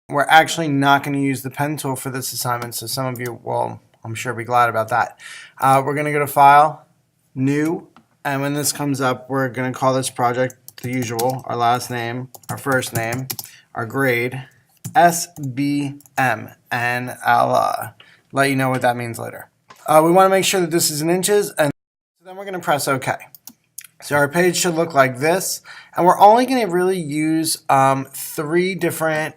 we're actually not going to use the pen tool for this assignment, so some of you will, I'm sure, be glad about that. We're going to go to File, New, and when this comes up, we're going to call this project the usual, our last name, our first name, our grade, SBM, and I'll let you know what that means later. We want to make sure that this is in inches, and then we're going to press OK. So our page should look like this, and we're only going to really use 3 different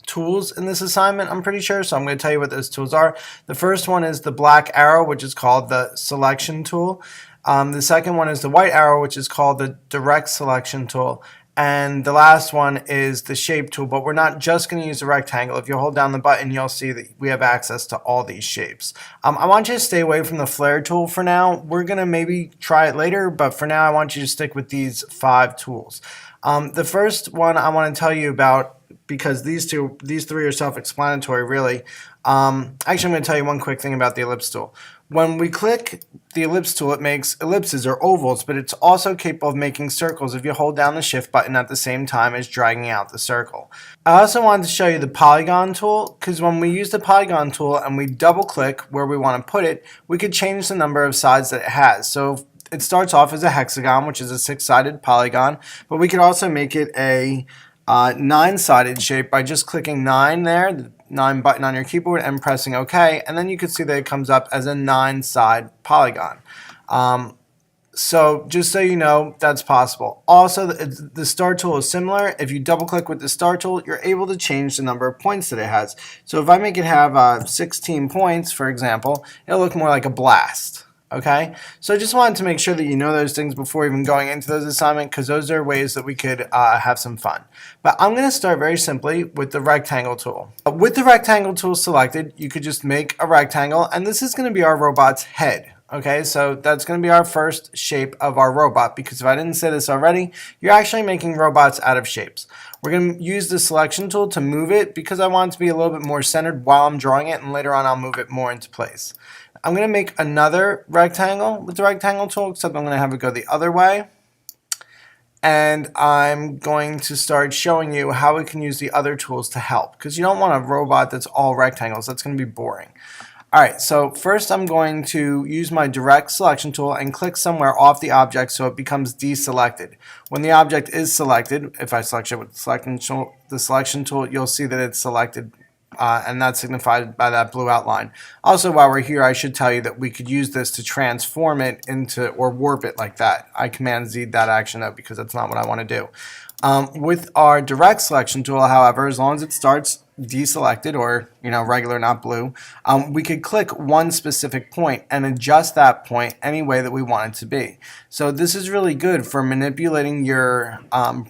tools in this assignment, I'm pretty sure, so I'm going to tell you what those tools are. The first one is the black arrow, which is called the selection tool. The second one is the white arrow, which is called the direct selection tool. And the last one is the shape tool, but we're not just going to use the rectangle. If you hold down the button, you'll see that we have access to all these shapes. I want you to stay away from the flare tool for now. We're going to maybe try it later, but for now I want you to stick with these 5 tools. The first one I want to tell you about, because these 3 are self-explanatory really. Actually, I'm going to tell you one quick thing about the ellipse tool. When we click the ellipse tool, it makes ellipses or ovals, but it's also capable of making circles if you hold down the shift button at the same time as dragging out the circle. I also wanted to show you the polygon tool, because when we use the polygon tool and we double click where we want to put it, we could change the number of sides that it has. So it starts off as a hexagon, which is a 6-sided polygon, but we could also make it a 9-sided shape by just clicking 9 there, the 9 button on your keyboard, and pressing OK, and then you can see that it comes up as a 9-side polygon. So just so you know, that's possible. Also, the star tool is similar. If you double click with the star tool, you're able to change the number of points that it has. So if I make it have 16 points, for example, it'll look more like a blast. Okay, so I just wanted to make sure that you know those things before even going into those assignments, because those are ways that we could have some fun. But I'm going to start very simply with the rectangle tool. With the rectangle tool selected, you could just make a rectangle, and this is going to be our robot's head. Okay, so that's going to be our first shape of our robot, because if I didn't say this already, you're actually making robots out of shapes. We're going to use the selection tool to move it, because I want it to be a little bit more centered while I'm drawing it, and later on I'll move it more into place. I'm going to make another rectangle with the rectangle tool, except I'm going to have it go the other way. And I'm going to start showing you how we can use the other tools to help, because you don't want a robot that's all rectangles. That's going to be boring. Alright, so first I'm going to use my direct selection tool and click somewhere off the object so it becomes deselected. When the object is selected, if I select it with the selection tool, you'll see that it's selected, and that's signified by that blue outline. Also, while we're here, I should tell you that we could use this to transform it into, or warp it like that. I Command Z that action though, because that's not what I want to do. With our direct selection tool, however, as long as it starts deselected, or regular, not blue, we could click one specific point and adjust that point any way that we want it to be. So this is really good for manipulating your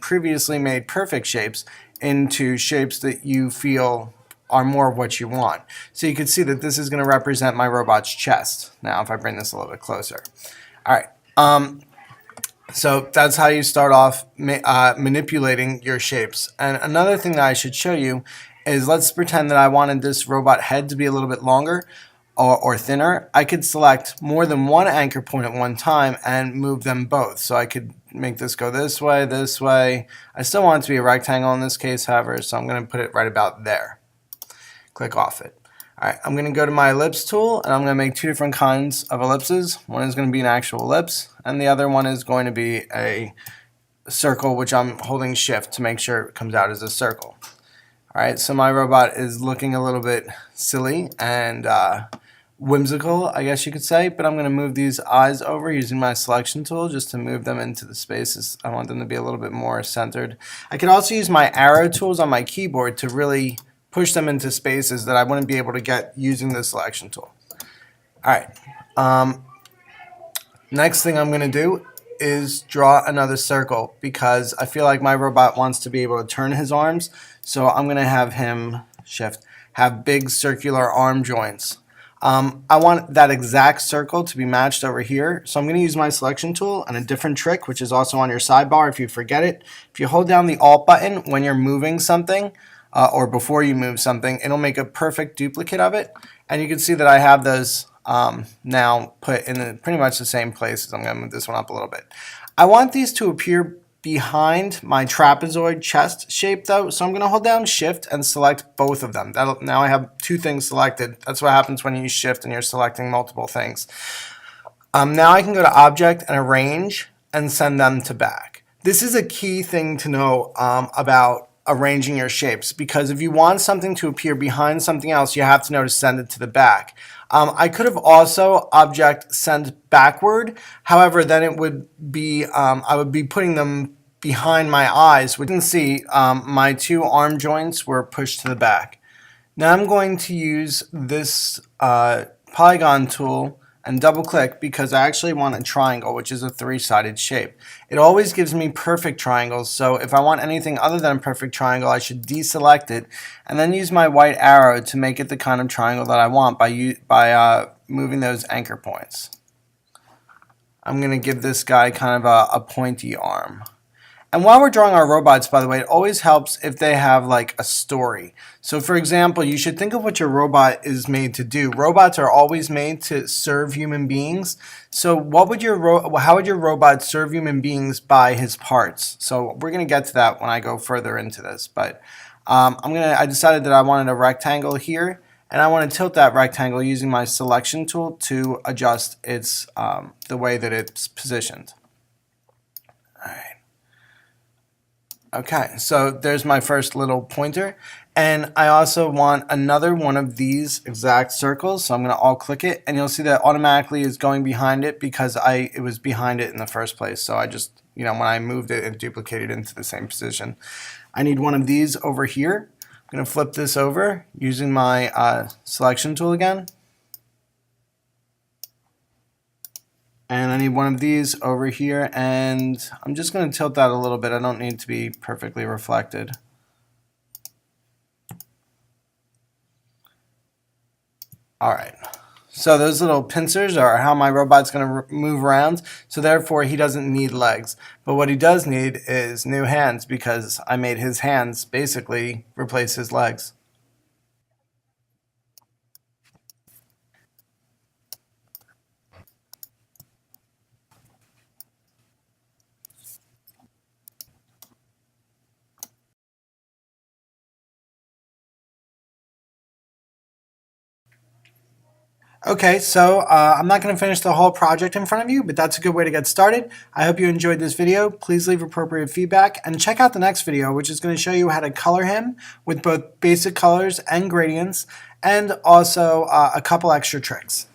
previously made perfect shapes into shapes that you feel are more of what you want. So you can see that this is going to represent my robot's chest. Now if I bring this a little bit closer. Alright, so that's how you start off manipulating your shapes. And another thing that I should show you is, let's pretend that I wanted this robot head to be a little bit longer or thinner. I could select more than one anchor point at one time and move them both. So I could make this go this way, this way. I still want it to be a rectangle in this case, however, so I'm going to put it right about there. Click off it. Alright, I'm going to go to my ellipse tool, and I'm going to make 2 different kinds of ellipses. One is going to be an actual ellipse, and the other one is going to be a circle, which I'm holding shift to make sure it comes out as a circle. Alright, so my robot is looking a little bit silly and whimsical, I guess you could say, but I'm going to move these eyes over using my selection tool just to move them into the spaces. I want them to be a little bit more centered. I could also use my arrow tools on my keyboard to really push them into spaces that I wouldn't be able to get using the selection tool. Alright, next thing I'm going to do is draw another circle, because I feel like my robot wants to be able to turn his arms, so I'm going to have him have big circular arm joints. I want that exact circle to be matched over here, so I'm going to use my selection tool and a different trick, which is also on your sidebar if you forget it. If you hold down the Alt button when you're moving something, or before you move something, it'll make a perfect duplicate of it, and you can see that I have those now put in pretty much the same places. I'm going to move this one up a little bit. I want these to appear behind my trapezoid chest shape though, so I'm going to hold down Shift and select both of them. Now I have two things selected. That's what happens when you use Shift and you're selecting multiple things. Now I can go to Object and Arrange and send them to back. This is a key thing to know about arranging your shapes, because if you want something to appear behind something else, you have to know to send it to the back. I could have also Object Send Backward, however then it would be, I would be putting them behind my eyes. We can see my two arm joints were pushed to the back. Now I'm going to use this polygon tool and double click because I actually want a triangle, which is a three-sided shape. It always gives me perfect triangles, so if I want anything other than a perfect triangle, I should deselect it and then use my white arrow to make it the kind of triangle that I want by moving those anchor points. I'm going to give this guy kind of a pointy arm. And while we're drawing our robots, by the way, it always helps if they have like a story. So for example, you should think of what your robot is made to do. Robots are always made to serve human beings. So how would your robot serve human beings by his parts? So we're going to get to that when I go further into this. But I decided that I wanted a rectangle here, and I want to tilt that rectangle using my selection tool to adjust its the way that it's positioned. All right. Okay, so there's my first little pointer, and I also want another one of these exact circles, so I'm going to alt click it, and you'll see that automatically is going behind it because it was behind it in the first place. So I just, when I moved it, it duplicated into the same position. I need one of these over here. I'm going to flip this over using my selection tool again. And I need one of these over here, and I'm just going to tilt that a little bit. I don't need it to be perfectly reflected. All right, so those little pincers are how my robot's going to move around, so therefore he doesn't need legs. But what he does need is new hands, because I made his hands basically replace his legs. Okay, so I'm not going to finish the whole project in front of you, but that's a good way to get started. I hope you enjoyed this video. Please leave appropriate feedback and check out the next video, which is going to show you how to color him with both basic colors and gradients, and also a couple extra tricks.